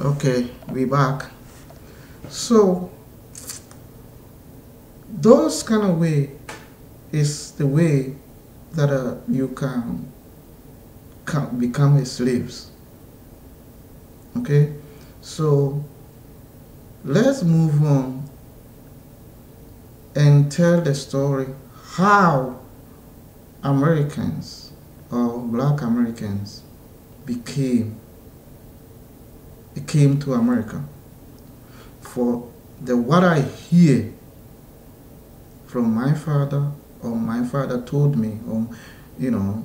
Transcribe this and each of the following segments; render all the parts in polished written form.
Okay, we back. So those kind of way is the way that you can become a slaves. Okay, so let's move on and tell the story how Americans or Black Americans became came to America. For the what I hear from my father, or my father told me, or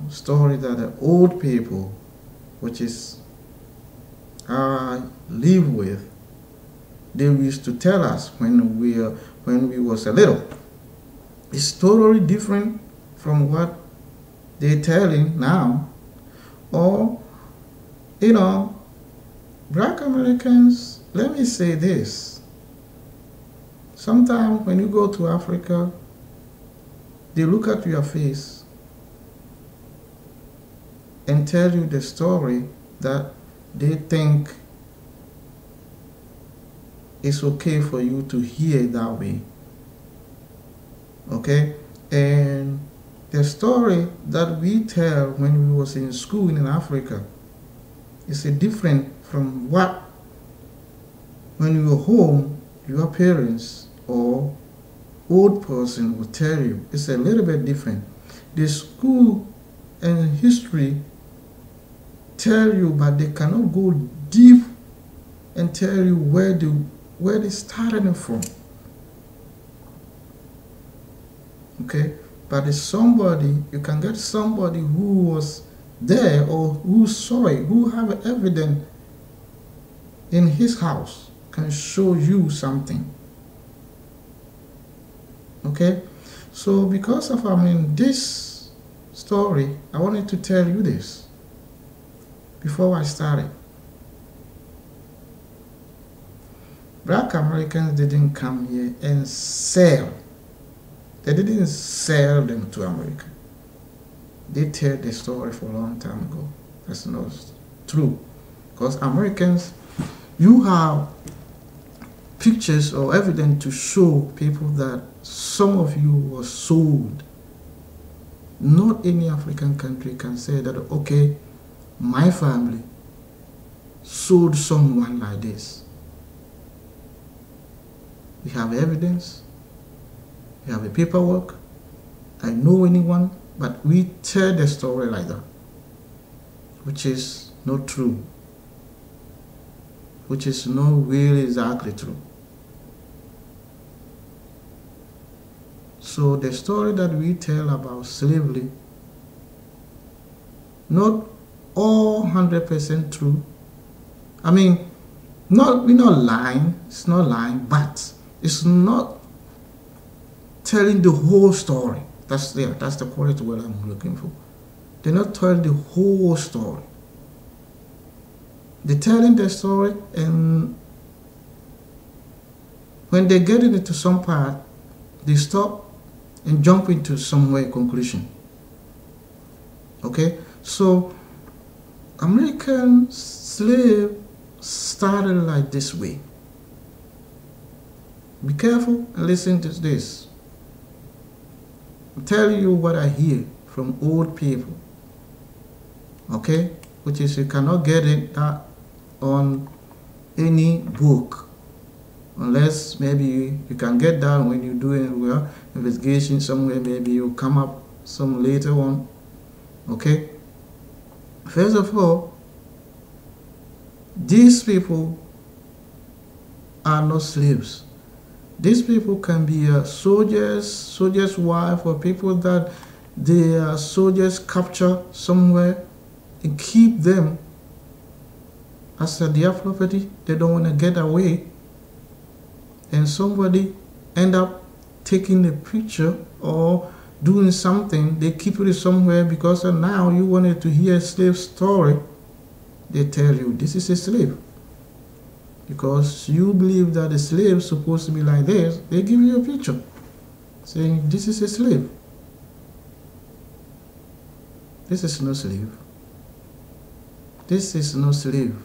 story that the old people, which is I live with, they used to tell us when we was a little. It's totally different from what they're telling now. Or Black Americans, let me say this. Sometimes when you go to Africa, they look at your face and tell you the story that they think it's okay for you to hear that way. Okay? And the story that we tell when we was in school in Africa is a different from what when you were home your parents or old person will tell you. It's a little bit different. The school and history tell you, but they cannot go deep and tell you where they started from. Okay, but it's somebody, you can get somebody who was there or who saw it, who have evidence in his house, can show you something. Okay, so because of this story, I wanted to tell you this before I started. Black Americans didn't come here and sell. They didn't sell them to America. They tell the story for a long time ago. That's not true. Because Americans, you have pictures or evidence to show people that some of you were sold. Not any African country can say that, okay, my family sold someone like this. We have evidence. We have a paperwork. I know anyone, but we tell the story like that, which is not true, which is not really exactly true. So the story that we tell about slavery, not all 100% true. I mean, we're not lying. It's not lying, but it's not telling the whole story. That's the correct word I'm looking for. They're not telling the whole story. They're telling the story, and when they get into some part, they stop and jump into somewhere conclusion. Okay, so American slave started like this way. Be careful and listen to this. I'm telling you what I hear from old people. Okay, which is you cannot get it on any book. Unless maybe you can get that when you're doing investigation somewhere, maybe you come up some later on. Okay? First of all, these people are not slaves. These people can be soldier's wife, or people that the soldiers capture somewhere and keep them as their property. They don't want to get away. And somebody end up taking a picture or doing something, they keep it somewhere because now you wanted to hear a slave story. They tell you this is a slave. Because you believe that a slave is supposed to be like this, they give you a picture saying this is a slave. This is no slave. This is no slave.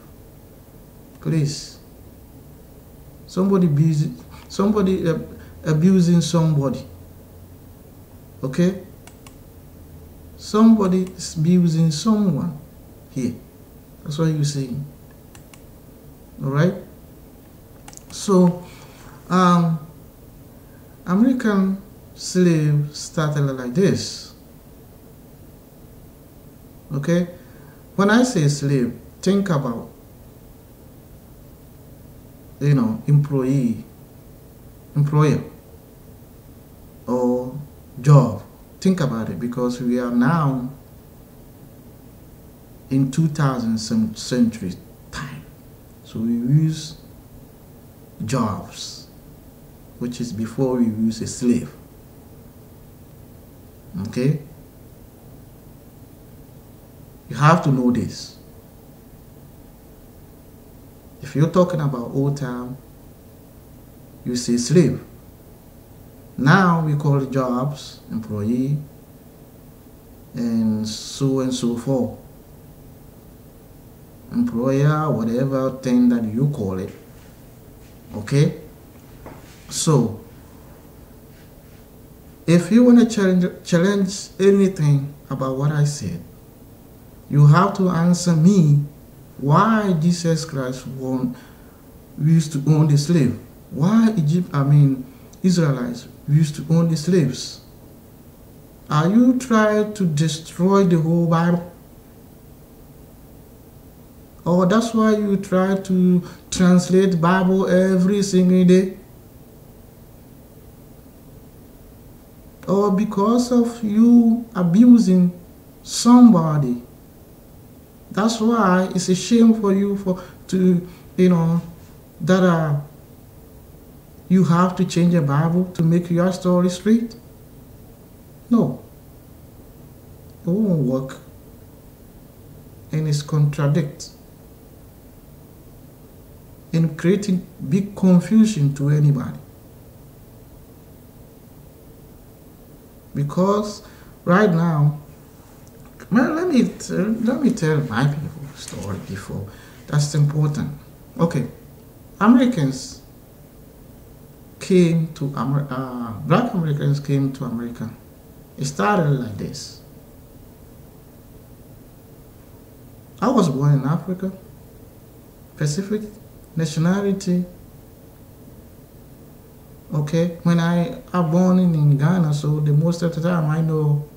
Please. Somebody abusing somebody. Okay? Somebody is abusing someone here. That's what you're saying. Alright? So, American slave started like this. Okay? When I say slave, think about, employer, or job. Think about it, because we are now in 2000th century time. So we use jobs, which is before we use a slave. Okay? You have to know this. If you're talking about old time, you say slave. Now we call it jobs, employee, and so forth. Employer, whatever thing that you call it. Okay? So, if you want to challenge anything about what I said, you have to answer me why Jesus Christ used to own the slave. Why Israelites used to own the slaves. Are you trying to destroy the whole Bible? Or that's why you try to translate the Bible every single day? Or because of you abusing somebody? That's why it's a shame for you that you have to change the Bible to make your story straight. No. It won't work. And it's contradict. And creating big confusion to anybody. Because right now, let me tell my people story before. That's important. Okay, Americans came to Black Americans came to America. It started like this. I was born in Africa, Pacific nationality. Okay, when I am born in Ghana, so the most of the time I know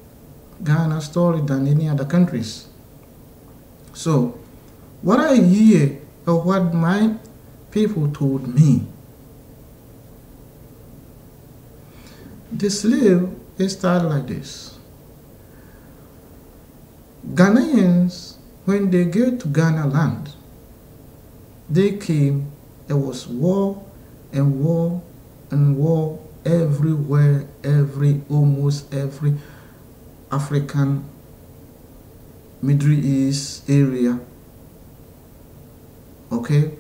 Ghana story than any other countries. So what I hear or what my people told me, the slave, it started like this. Ghanaians, when they get to Ghana land, they came, there was war and war and war everywhere, almost every African, Middle East area. Okay?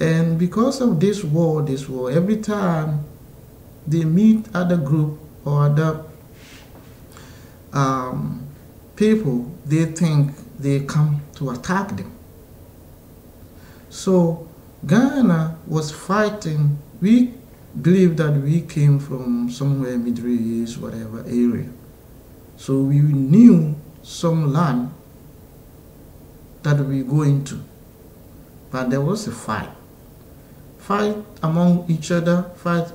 And because of this war, every time they meet other group or other people, they think they come to attack them. So Ghana was fighting. We believe that we came from somewhere Middle East, whatever area. So we knew some land that we go into. But there was a fight. Fight among each other, fight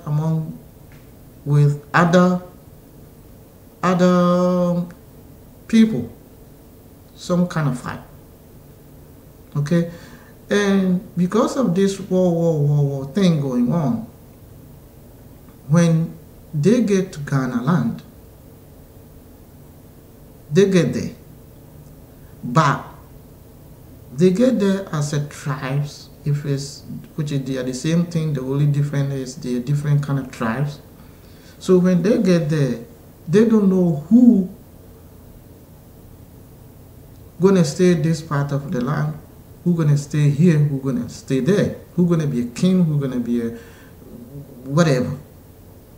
with other people. Some kind of fight. Okay? And because of this war thing going on, when they get to Ghana land, they get there. But they get there as a tribes, which is they are the same thing, the only difference is they are different kind of tribes. So when they get there, they don't know who gonna stay this part of the land, who gonna stay here, who gonna stay there, who gonna be a king, who gonna be a whatever.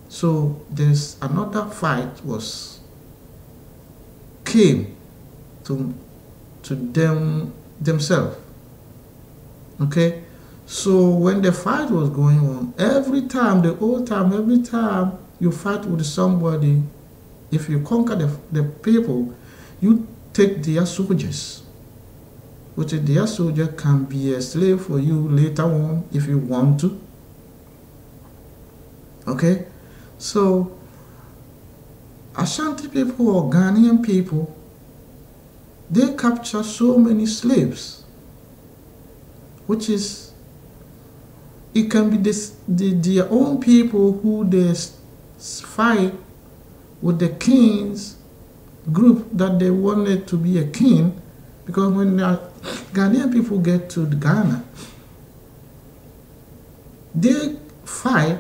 So there's another fight came to themselves. Okay, So when the fight was going on, every time you fight with somebody, if you conquer the people, you take their soldiers. Which their soldier can be a slave for you later on if you want to. Okay? So Ashanti people or Ghanaian people, they capture so many slaves, which is, it can be their own people who they fight with the king's group that they wanted to be a king, because when Ghanaian people get to Ghana, they fight,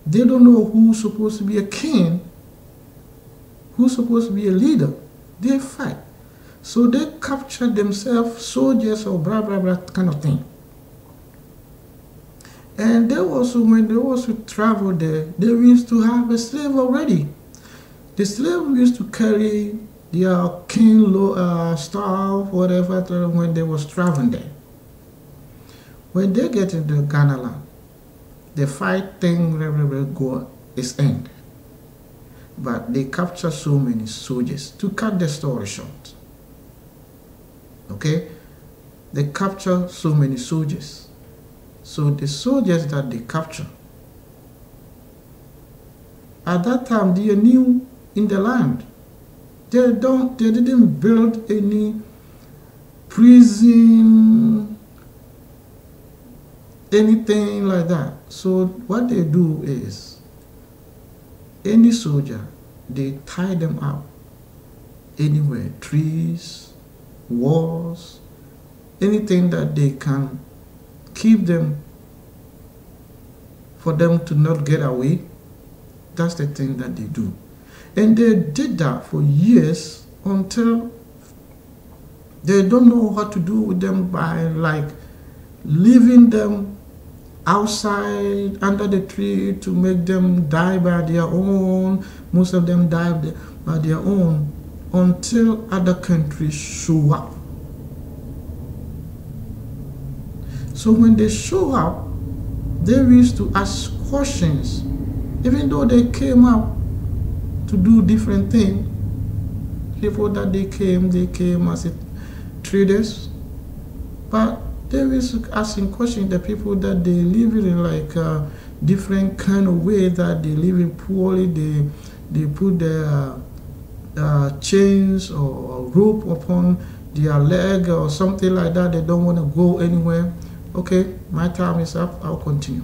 they don't know who's supposed to be a king, who's supposed to be a leader. They fight. So they capture themselves soldiers or blah blah blah kind of thing. And they also, when they also travel there, they used to have a slave already. The slave used to carry their king staff, whatever, when they was traveling there. When they get into Ghana land, the fight thing go its end. But they capture so many soldiers. To cut the story short, okay, they capture so many soldiers. So the soldiers that they capture, at that time they are new in the land. They didn't build any prison, anything like that. So what they do is, any soldier, they tie them up anywhere, trees, walls, anything that they can keep them, for them to not get away. That's the thing that they do. And they did that for years until they don't know what to do with them, by like leaving them outside under the tree to make them die by their own. Most of them died by their own until other countries show up. So when they show up, they used to ask questions, even though they came up to do different things. Before that they came as traders, but they used to asking questions, the people that they live in like different kind of way, that they live in poorly, they put their chains or rope upon their leg or something like that. They don't want to go anywhere. Okay, my time is up. I'll continue.